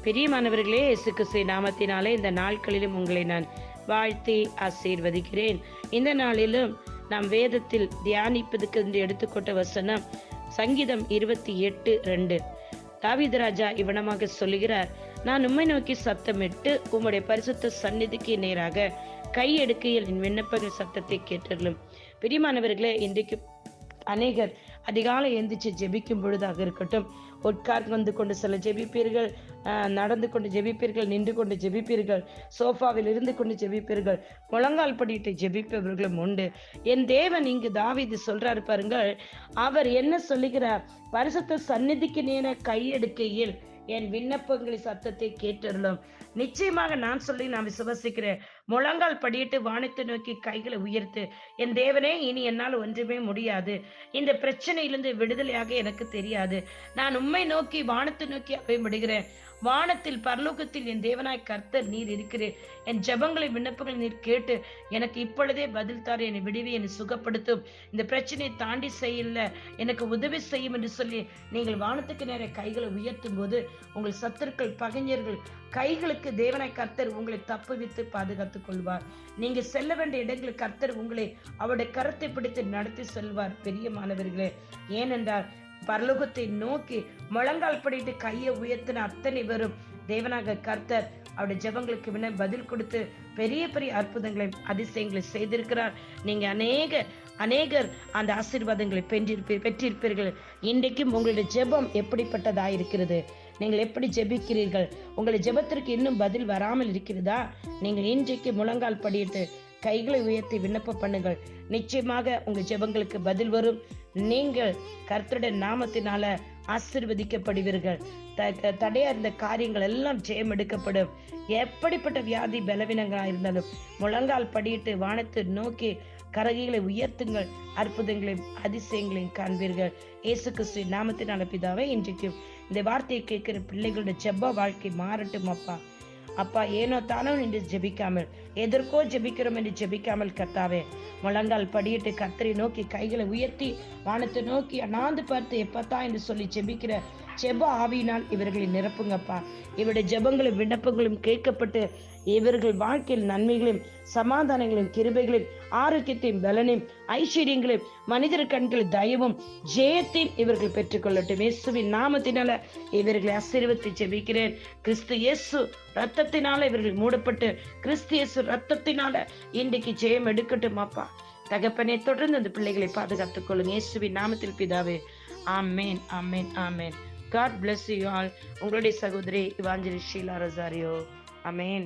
பிரியமானவர்களே, இயேசு கிறிஸ்து நாமத்தினாலே இந்த நாட்களிலும் உங்களை நான் வாழ்த்தி ஆசீர்வதிக்கிறேன். இந்த நாளிலும் நாம் வேதத்தில் தியானிப்பதற்கு என்று எடுத்துக்கொண்ட வசனம் சங்கீதம் 28:2. தாவீது ராஜா இவனமாக சொல்லுகிறார், நான் உம்மை நோக்கி சத்தமிட்டு உம்முடைய பரிசுத்த சந்நிதிக்கு நேராக கையெடுக்கையில் என் விண்ணப்பங்கள் சத்தத்தை கேட்டர்களும். பிரியமானவர்களே, இன்றைக்கு அநேகர் அதிகாலை எந்திரிச்சு ஜெபிக்கும் பொழுதாக இருக்கட்டும், உட்கார்ந்து வந்து கொண்டு சில ஜெபிப்பீர்கள், நடந்து கொண்டு ஜெபிப்பீர்கள், நின்று கொண்டு ஜெபிப்பீர்கள், சோஃபாவில் இருந்து கொண்டு ஜெபிப்பீர்கள், முழங்கால் படிட்டு ஜெபிப்பவர்களும் உண்டு. என் தேவன் இங்கு தாவீது சொல்றாரு பாருங்கள், அவர் என்ன சொல்லுகிறார்? பரிசுத்த சந்நிதிக்கு நேர கையெடுக்கையில் என் விண்ணப்பங்களின் சத்தத்தை கேட்டருளும். நிச்சயமாக நான் விசுவாசிக்கிறேன். முழங்கால் படியிட்டு வானத்தை நோக்கி கைகளை உயர்த்து, என் தேவனே, இனி என்னால் ஒன்றுமே முடியாது, இந்த பிரச்சனையிலிருந்து விடுதலையாக எனக்கு தெரியாது, நான் உம்மை நோக்கி வானத்தை நோக்கி அவைபடுகிறேன். வானத்தில் பரலோகத்தில் என் தேவனாய் கர்த்தர் நீர் இருக்கிறேன். என் ஜெபங்களை விண்ணப்பங்களை நீர் கேட்டு எனக்கு இப்பொழுதே பதில் தாரு, என்னை விடுவி, என்னை சுகப்படுத்தும், இந்த பிரச்சனையை தாண்டி செய்யல எனக்கு உதவி செய்யும் என்று சொல்லி நீங்கள் வானத்துக்கு நேர கைகளை உயர்த்தும் போது உங்கள் சத்துருக்கள், பகைஞர்கள் கைகளுக்கு தேவனாய் கர்த்தர் உங்களை தப்புவித்து பாதுகாத்துக் கொள்வார். நீங்க செல்ல வேண்டிய இடங்களுக்கு கர்த்தர் உங்களை அவருடைய கரத்தை பிடித்து நடத்தி செல்வார். பெரியமானவர்களே, ஏனென்றால் பரலோகத்தை நோக்கி முழங்கால் படிட்டு கையை உயர்த்தின அத்தனை வரும் தேவனாக கர்த்தர் அவருடைய ஜெபங்களுக்கு பதில் கொடுத்து பெரிய பெரிய அற்புதங்களையும் அதிசயங்களை செய்திருக்கிறார். நீங்க அநேகர் அந்த ஆசீர்வாதங்களை பெற்றிருப்பீர்கள். இன்றைக்கும் உங்களுடைய ஜெபம் எப்படிப்பட்டதாயிருக்கிறது? நீங்கள் எப்படி ஜெபிக்கிறீர்கள்? உங்களுடைய ஜெபத்திற்கு இன்னும் பதில் வராமல் இருக்கிறதா? நீங்கள் இன்றைக்கு முழங்கால் படியிட்டு கைகளை உயர்த்தி விண்ணப்பம் பண்ணுங்கள். நிச்சயமாக உங்கள் ஜெபங்களுக்கு பதில் வரும். நீங்கள் கர்த்தருடைய நாமத்தினால ஆசீர்வதிக்கப்படுவீர்கள். தடையா இருந்த காரியங்கள் எல்லாம் ஜெயம் எடுக்கப்படும். எப்படிப்பட்ட வியாதி பலவீனங்களா இருந்தாலும் முழங்கால் படியிட்டு வானத்தை நோக்கி கரகைகளை உயர்த்துங்கள். அற்புதங்களையும் அதிசயங்களையும் காண்பீர்கள். இயேசு கிறிஸ்து நாமத்தினால பிதாவே, இன்றைக்கு இந்த வார்த்தையை கேட்கிற பிள்ளைகளுடைய ஜெப வாழ்க்கை மாறட்டும். அப்பா, ஏனோ தானோ என்று ஜெபிக்காமல், எதற்கோ ஜெபிக்கிறோம் என்று ஜெபிக்காமல் கர்த்தாவே, முழங்கால் படியிட்டு கர்த்தரை நோக்கி கைகளை உயர்த்தி வானத்தை நோக்கி அண்ணாந்து பார்த்து எப்பத்தா என்று சொல்லி ஜெபிக்கிற ஜெப ஆவியினால் இவர்களை நிரப்புங்கப்பா. இவருடைய ஜெபங்களும் விண்ணப்பங்களும் கேட்கப்பட்டு இவர்கள் வாழ்க்கையில் நன்மைகளையும் சமாதானங்களையும் கிருபைகளையும் ஆரோக்கியத்தையும் பலனையும் ஐஸ்வர்யங்களையும் மனிதர் கண்களில் தயவும் ஜெயத்தையும் இவர்கள் பெற்றுக்கொள்ளட்டும். இயேசுவின் நாமத்தினால இவர்களை ஆசீர்வதித்து ஜெபிக்கிறேன். கிறிஸ்து இயேசு ரத்தத்தினால இவர்கள் மூடப்பட்டு கிறிஸ்து இயேசு ரத்தத்தினால இன்றைக்கு ஜெயம் எடுக்கட்டும். அப்பா தகப்பனே, தொடர்ந்து அந்த பிள்ளைகளை பாதுகாத்துக் கொள்ளுங்க. இயேசுவின் நாமத்தில் பிதாவே, ஆமேன், ஆமேன், ஆமேன். God bless you all. உங்களுடைய சகோதரி இவாஞ்சலிஸ்ட் ஷீலா ரொசாரியோ. ஆமேன்.